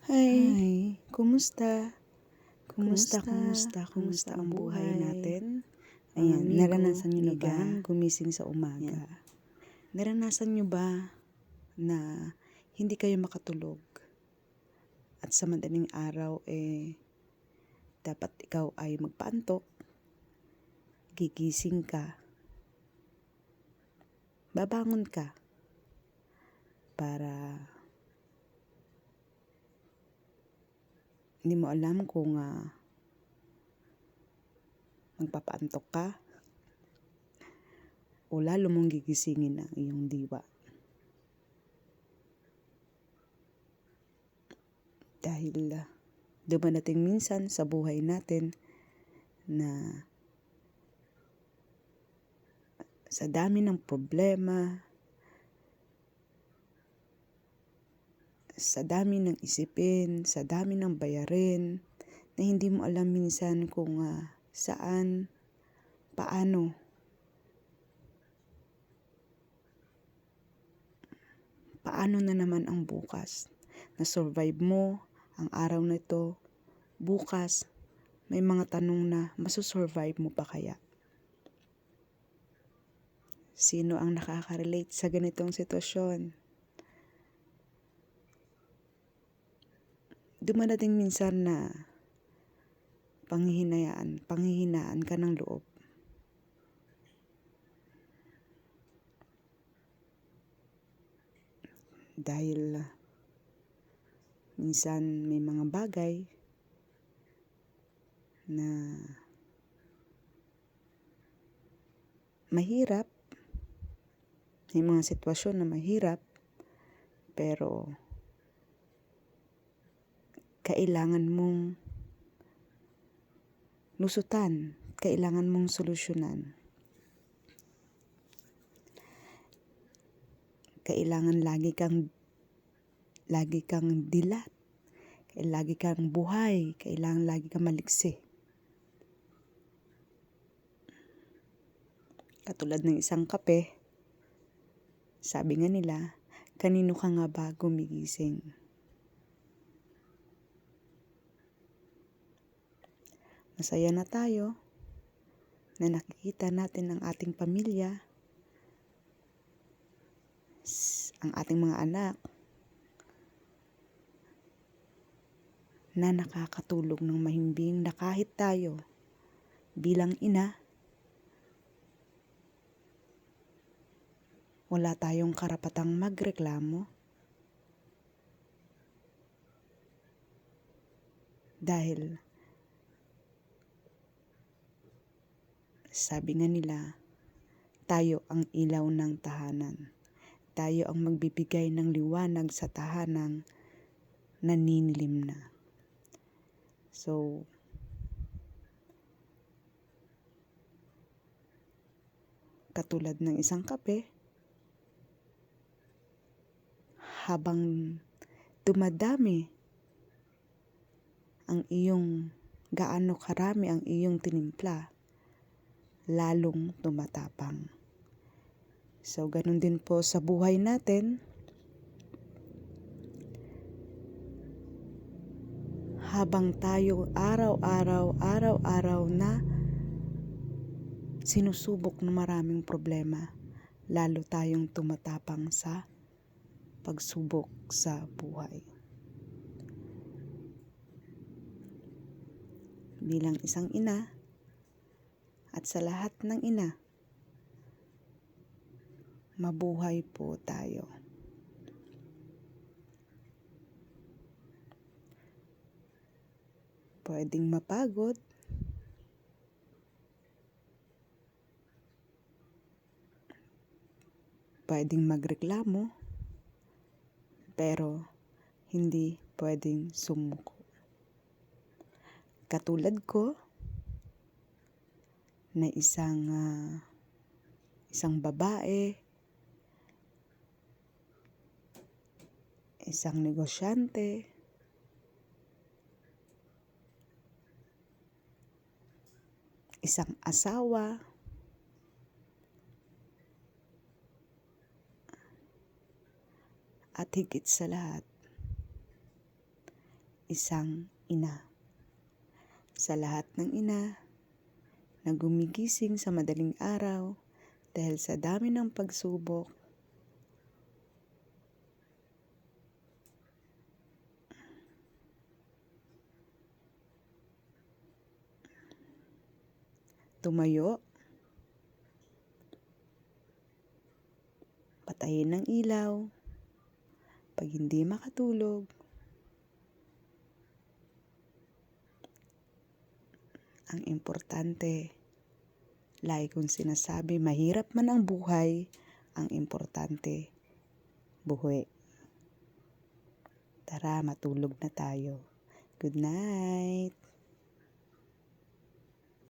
Hi, kumusta? Kumusta ang buhay natin? Ayan, Amigo, naranasan nyo na ba kaibigan? gumising sa umaga? Yan. Naranasan nyo ba na hindi kayo makatulog? At sa madaling araw dapat ikaw ay magpaantok, gigising ka, babangon ka para hindi mo alam kung magpapaantok ka o lalo mong gigisingin ang iyong diwa. Dahil dumadating minsan sa buhay natin na sa dami ng problema, sa dami ng isipin, sa dami ng bayarin, na hindi mo alam minsan kung saan, paano. Paano na naman ang bukas? Na-survive mo ang araw na ito, bukas, may mga tanong na masusurvive mo pa kaya? Sino ang nakaka-relate sa ganitong sitwasyon? Dumadating minsan na panghihinaan ka ng loob. Dahil minsan may mga bagay na mahirap, may mga sitwasyon na mahirap, pero kailangan mong lusutan, kailangan mong solusyonan. Kailangan lagi kang dilat, lagi kang buhay, kailangan lagi kang maliksi. Katulad ng isang kape, sabi nga nila, kanino ka nga ba gumigising? Masaya na tayo na nakikita natin ang ating pamilya, ang ating mga anak, na nakakatulog ng mahimbing, na kahit tayo bilang ina, wala tayong karapatang magreklamo. Dahil sabi nga nila, tayo ang ilaw ng tahanan. Tayo ang magbibigay ng liwanag sa tahanang naninilim na. So, katulad ng isang kape, habang dumadami ang gaano karami ang iyong tinimpla, lalong tumatapang. So, ganun din po sa buhay natin. Habang tayo araw-araw na sinusubok ng maraming problema, lalo tayong tumatapang sa pagsubok sa buhay. Bilang isang ina, at sa lahat ng ina, mabuhay po tayo. Pwedeng mapagod, pwedeng magreklamo, pero hindi pwedeng sumuko. Katulad ko na isang babae, isang negosyante, isang asawa, at higit sa lahat, isang ina. Sa lahat ng ina na gumigising sa madaling araw dahil sa dami ng pagsubok, tumayo, patayin ng ilaw, pag hindi makatulog, ang importante, lagi kong sinasabi, mahirap man ang buhay, ang importante, buhay. Tara, matulog na tayo. Good night!